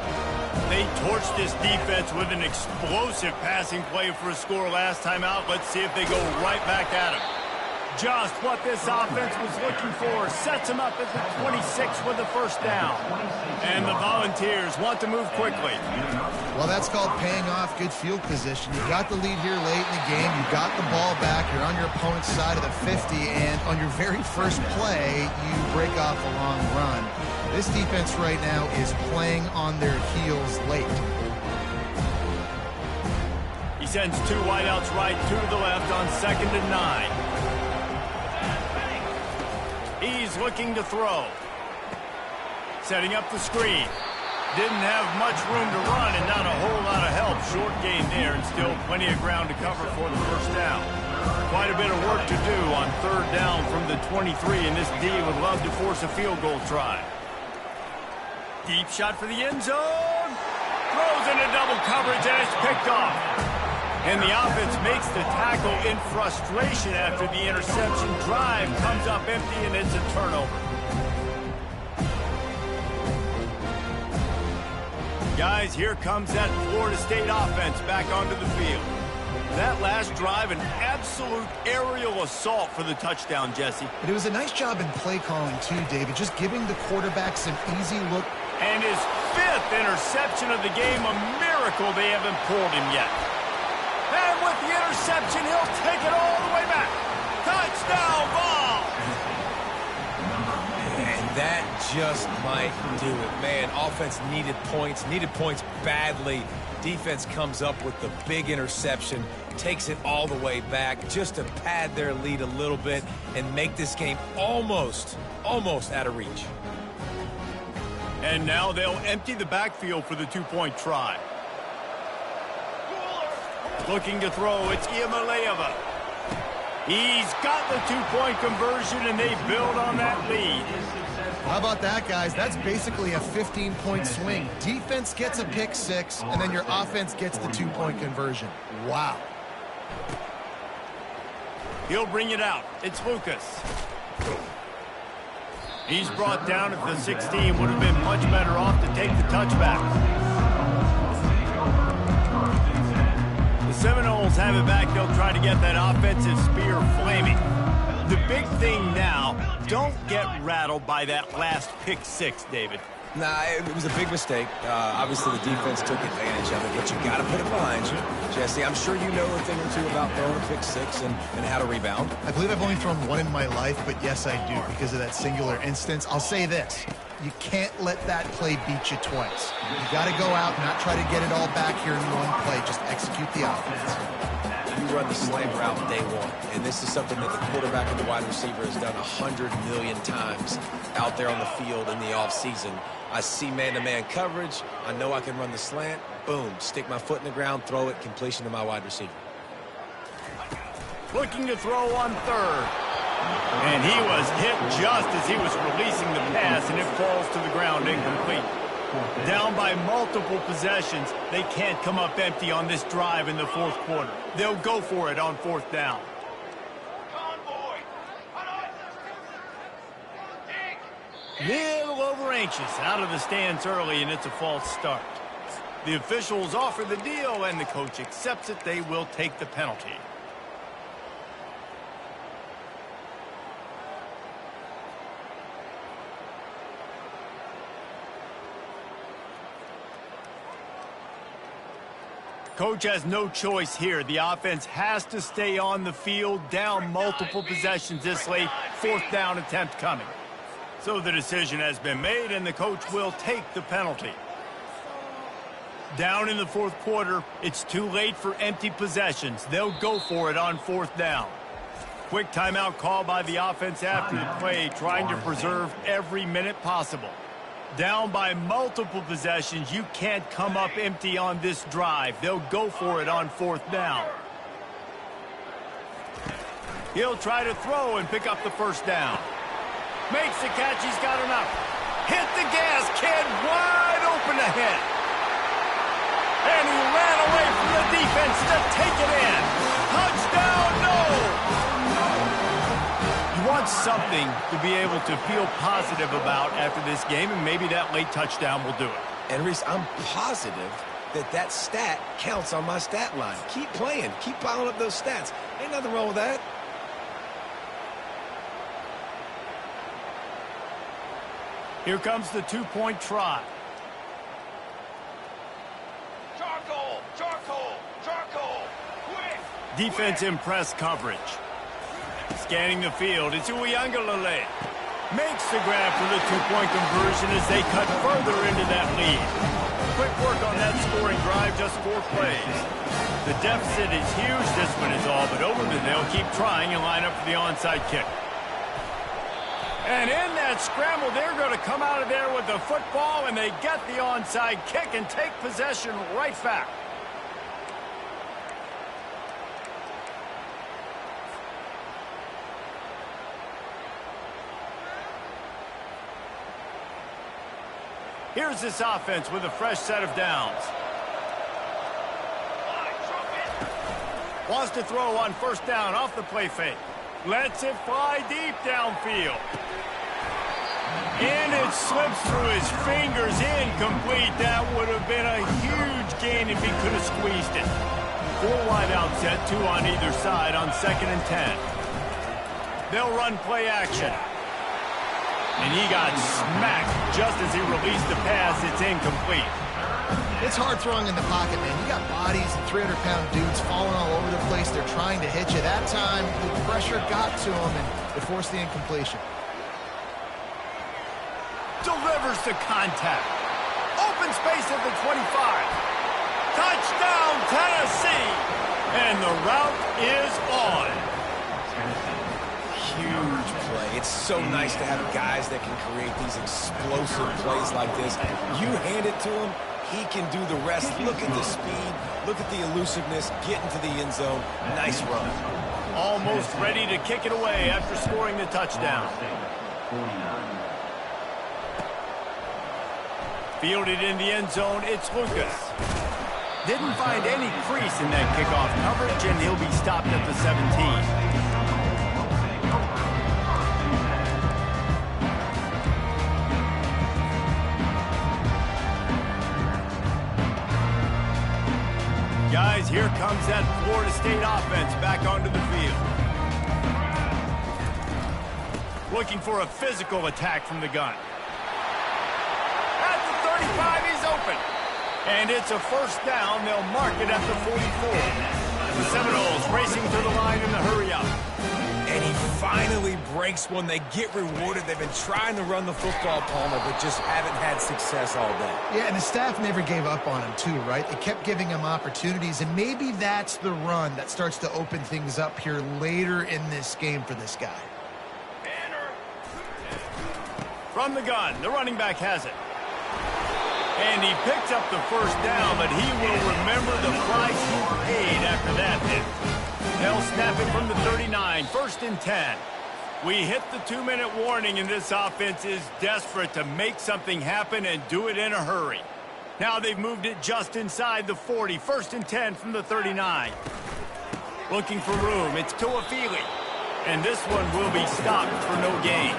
They torched this defense with an explosive passing play for a score last time out. Let's see if they go right back at him. Just what this offense was looking for. Sets them up at the 26 with the first down. And the Volunteers want to move quickly. Well, that's called paying off good field position. You got the lead here late in the game. You got the ball back. You're on your opponent's side of the 50, and on your very first play, you break off a long run. This defense right now is playing on their heels late. He sends two wideouts right, two to the left on 2nd and 9. He's looking to throw. Setting up the screen. Didn't have much room to run and not a whole lot of help. Short gain there and still plenty of ground to cover for the first down. Quite a bit of work to do on 3rd down from the 23, and this D would love to force a field goal try. Deep shot for the end zone. Throws into double coverage and it's picked off. And the offense makes the tackle in frustration after the interception. Drive comes up empty, and it's a turnover. Guys, here comes that Florida State offense back onto the field. That last drive, an absolute aerial assault for the touchdown, Jesse. But it was a nice job in play calling, too, David, just giving the quarterback some easy look. And his 5th interception of the game, a miracle they haven't pulled him yet. And with the interception, he'll take it all the way back. Touchdown ball! And that just might do it. Man, offense needed points badly. Defense comes up with the big interception, takes it all the way back just to pad their lead a little bit and make this game almost out of reach. And now they'll empty the backfield for the two-point try. Looking to throw, it's Iamaleava. He's got the two-point conversion, and they build on that lead. How about that, guys? That's basically a 15-point swing. Defense gets a pick 6, and then your offense gets the two-point conversion. Wow. He'll bring it out. It's Lucas. He's brought down at the 16. Would have been much better off to take the touchback. The Seminoles have it back. They'll try to get that offensive spear flaming. The big thing now, don't get rattled by that last pick 6, David. Nah, it was a big mistake. Obviously, the defense took advantage of it, but you got to put it behind you. Jesse, I'm sure you know a thing or two about throwing a pick six and how to rebound. I believe I've only thrown one in my life, but yes, I do because of that singular instance. I'll say this. You can't let that play beat you twice. You got to go out and not try to get it all back here in one play. Just execute the offense. You run the slant route day one, and this is something that the quarterback and the wide receiver has done 100 million times out there on the field in the offseason. I see man-to-man coverage. I know I can run the slant. Boom, stick my foot in the ground, throw it, completion to my wide receiver. Looking to throw on third. And he was hit just as he was releasing the pass, and it falls to the ground incomplete. Down by multiple possessions, they can't come up empty on this drive in the fourth quarter. They'll go for it on fourth down. Little over anxious, out of the stands early, and it's a false start. The officials offer the deal, and the coach accepts it. They will take the penalty. Coach has no choice here. The offense has to stay on the field, down multiple possessions this late. Fourth down attempt coming. So the decision has been made, and the coach will take the penalty. Down in the fourth quarter, it's too late for empty possessions. They'll go for it on fourth down. Quick timeout call by the offense after the play, trying to preserve every minute possible. Down by multiple possessions, you can't come up empty on this drive. They'll go for it on fourth down. He'll try to throw and pick up the first down. Makes the catch, he's got enough. Hit the gas, kid, wide open ahead. And he ran away from the defense to take it in. Touchdown, no! You want something to be able to feel positive about after this game, and maybe that late touchdown will do it. And Reese, I'm positive that stat counts on my stat line. Keep playing. Keep piling up those stats. Ain't nothing wrong with that. Here comes the two-point try. Charcoal! Charcoal! Charcoal! Quick! Defense in press coverage. Scanning the field, it's Uyangalele. Makes the grab for the two-point conversion as they cut further into that lead. Quick work on that scoring drive, just 4 plays. The deficit is huge, this one is all but over, but they'll keep trying and line up for the onside kick. And in that scramble, they're going to come out of there with the football, and they get the onside kick and take possession right back. Here's this offense with a fresh set of downs. Wants to throw on first down off the play fake. Lets it fly deep downfield. And it slips through his fingers, incomplete. That would have been a huge gain if he could have squeezed it. 4 wide out set, 2 on either side on 2nd and 10. They'll run play action. And he got smacked just as he released the pass. It's incomplete. It's hard throwing in the pocket, man. You got bodies and 300-pound dudes falling all over the place. They're trying to hit you. That time, the pressure got to him, and it forced the incompletion. Delivers the contact. Open space at the 25. Touchdown, Tennessee. And the route is on. Huge play. It's so nice to have guys that can create these explosive plays like this. You hand it to him, he can do the rest. Look at the speed. Look at the elusiveness. Get into the end zone. Nice run. Almost ready to kick it away after scoring the touchdown. Fielded in the end zone, it's Lucas. Didn't find any crease in that kickoff coverage, and he'll be stopped at the 17. Guys, here comes that Florida State offense back onto the field. Looking for a physical attack from the gun. 35, he's open. And it's a first down. They'll mark it at the 44. The Seminoles racing to the line in the hurry-up. And he finally breaks one. They get rewarded. They've been trying to run the football, Palmer, but just haven't had success all day. Yeah, and the staff never gave up on him, too, right? They kept giving him opportunities, and maybe that's the run that starts to open things up here later in this game for this guy. From the gun, the running back has it. And he picks up the first down, but he will remember the price he paid after that hit. They'll snap it from the 39, 1st and 10. We hit the 2-minute warning, and this offense is desperate to make something happen and do it in a hurry. Now they've moved it just inside the 40, 1st and 10 from the 39. Looking for room, it's Tuafili. And this one will be stopped for no gain.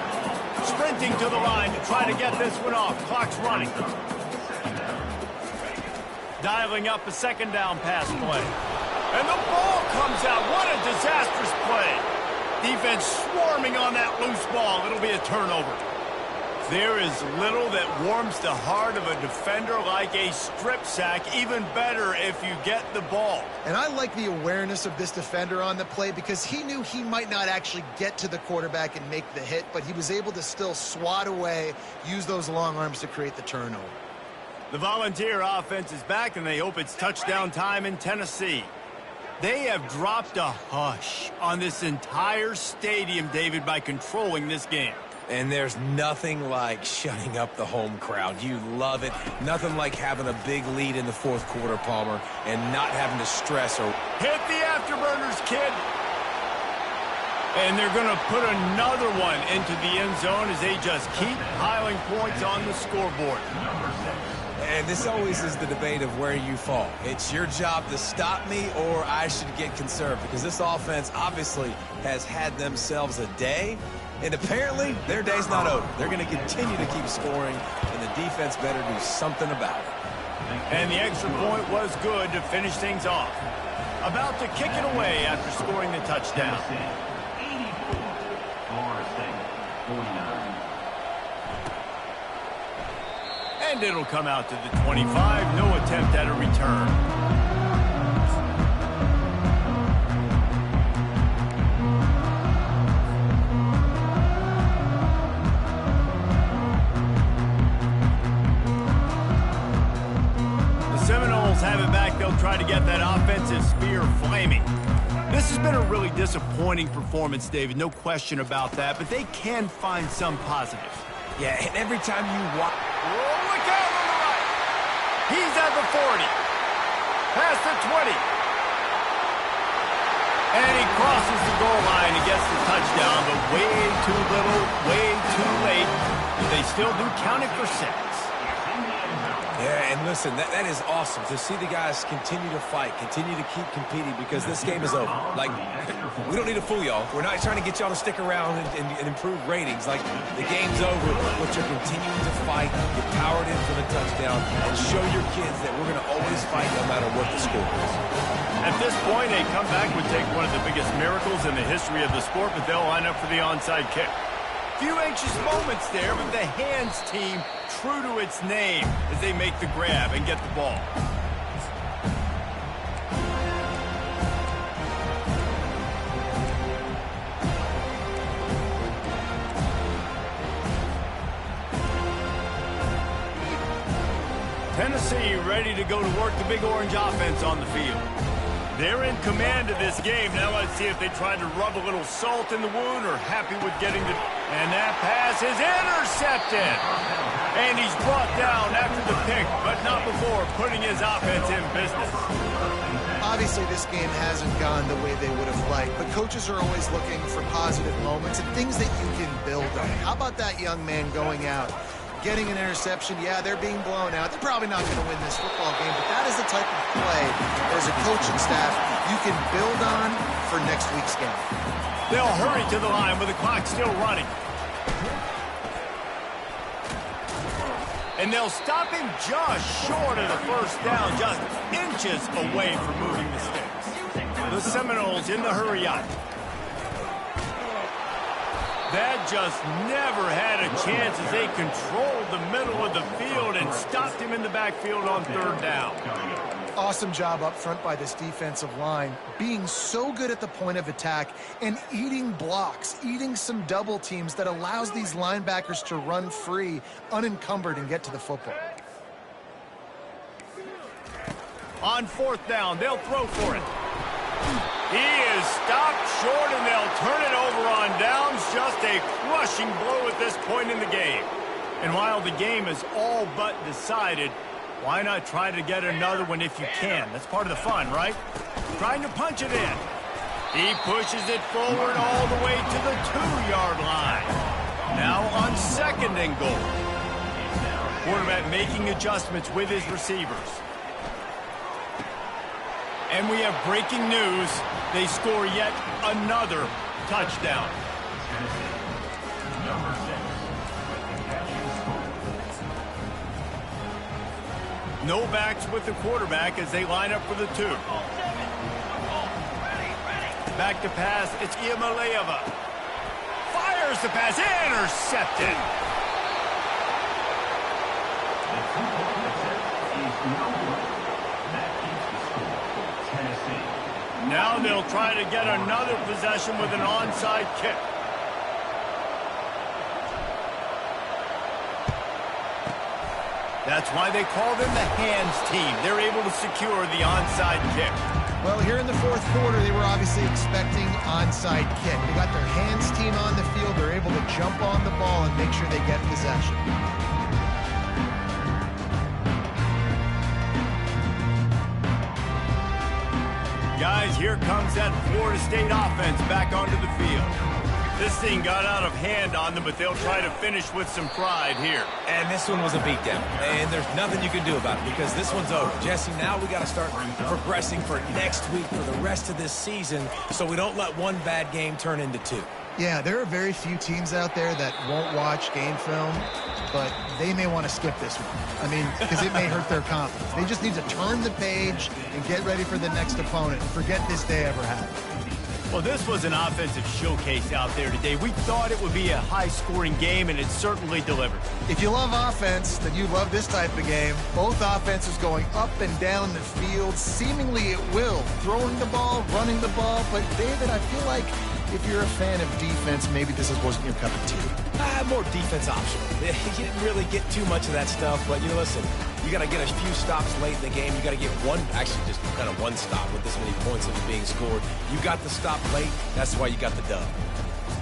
Sprinting to the line to try to get this one off. Clock's running. Dialing up a 2nd down pass play. And the ball comes out. What a disastrous play. Defense swarming on that loose ball. It'll be a turnover. There is little that warms the heart of a defender like a strip sack. Even better if you get the ball. And I like the awareness of this defender on the play because he knew he might not actually get to the quarterback and make the hit, but he was able to still swat away, use those long arms to create the turnover. The Volunteer offense is back, and they hope it's touchdown time in Tennessee. They have dropped a hush on this entire stadium, David, by controlling this game. And there's nothing like shutting up the home crowd. You love it. Nothing like having a big lead in the 4th quarter, Palmer, and not having to stress or... Hit the afterburners, kid. And they're going to put another one into the end zone as they just keep piling points on the scoreboard. And this always is the debate of where you fall. It's your job to stop me or I should get conserved because this offense obviously has had themselves a day. And apparently, their day's not over. They're going to continue to keep scoring, and the defense better do something about it. And the extra point was good to finish things off. About to kick it away after scoring the touchdown. 84, Florida State, 49. And it'll come out to the 25. No attempt at a return. Have it back. They'll try to get that offensive spear flaming. This has been a really disappointing performance, David. No question about that, but they can find some positives. Yeah, and every time you watch... Oh, look out on the right. He's at the 40. Past the 20. And he crosses the goal line and gets the touchdown, but way too little, way too late. They still do count it for 6. Yeah, and listen, that is awesome to see the guys continue to fight, continue to keep competing because this game is over. Like, we don't need to fool y'all. We're not trying to get y'all to stick around and improve ratings. Like, the game's over, but you're continuing to fight, get powered in for the touchdown, and show your kids that we're going to always fight no matter what the score is. At this point, a comeback would take one of the biggest miracles in the history of the sport, but they'll line up for the onside kick. Few anxious moments there, but the hands team true to its name as they make the grab and get the ball. Tennessee ready to go to work the Big Orange offense on the field. They're in command of this game. Now let's see if they try to rub a little salt in the wound or happy with getting the... And that pass is intercepted. And he's brought down after the pick, but not before putting his offense in business. Obviously, this game hasn't gone the way they would have liked, but coaches are always looking for positive moments and things that you can build on. How about that young man going out, getting an interception? Yeah, they're being blown out. They're probably not going to win this football game, but that is the type of play that as a coaching staff you can build on for next week's game. They'll hurry to the line with the clock still running. And they'll stop him just short of the first down, just inches away from moving the sticks. The Seminoles in the hurry-up. That just never had a chance as they controlled the middle of the field and stopped him in the backfield on third down. Awesome job up front by this defensive line, being so good at the point of attack and eating blocks, eating some double teams that allows these linebackers to run free, unencumbered, and get to the football. On fourth down, they'll throw for it. He is stopped short, and they'll turn it over on downs. Just a crushing blow at this point in the game. And while the game is all but decided, why not try to get another one if you can? That's part of the fun, right? Trying to punch it in. He pushes it forward all the way to the 2-yard line. Now on second and goal. Quarterback making adjustments with his receivers. And we have breaking news. They score yet another touchdown. Number 6. No backs with the quarterback as they line up for the 2. Back to pass, it's Iamaleava. Fires the pass, intercepted. Now they'll try to get another possession with an onside kick. That's why they call them the hands team. They're able to secure the onside kick. Well, here in the fourth quarter, they were obviously expecting onside kick. They got their hands team on the field. They're able to jump on the ball and make sure they get possession. Guys, here comes that Florida State offense back onto the field. This thing got out of hand on them, but they'll try to finish with some pride here. And this one was a beatdown. And there's nothing you can do about it because this one's over. Jesse, now we got to start progressing for next week for the rest of this season so we don't let one bad game turn into 2. Yeah, there are very few teams out there that won't watch game film, but they may want to skip this one. I mean, because it may hurt their confidence. They just need to turn the page and get ready for the next opponent and forget this day ever happened. Well, this was an offensive showcase out there today. We thought it would be a high-scoring game, and it certainly delivered. If you love offense, then you love this type of game. Both offenses going up and down the field, seemingly at will, throwing the ball, running the ball. But, David, I feel like if you're a fan of defense, maybe this wasn't your cup of tea. More defense optional. You didn't really get too much of that stuff, but, listen, you got to get a few stops late in the game. You got to get just kind of one stop with this many points that are being scored. You got the stop late. That's why you got the dub.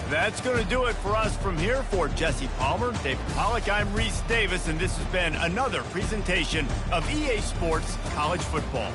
That's going to do it for us from here. For Jesse Palmer, David Pollack, I'm Reese Davis, and this has been another presentation of EA Sports College Football.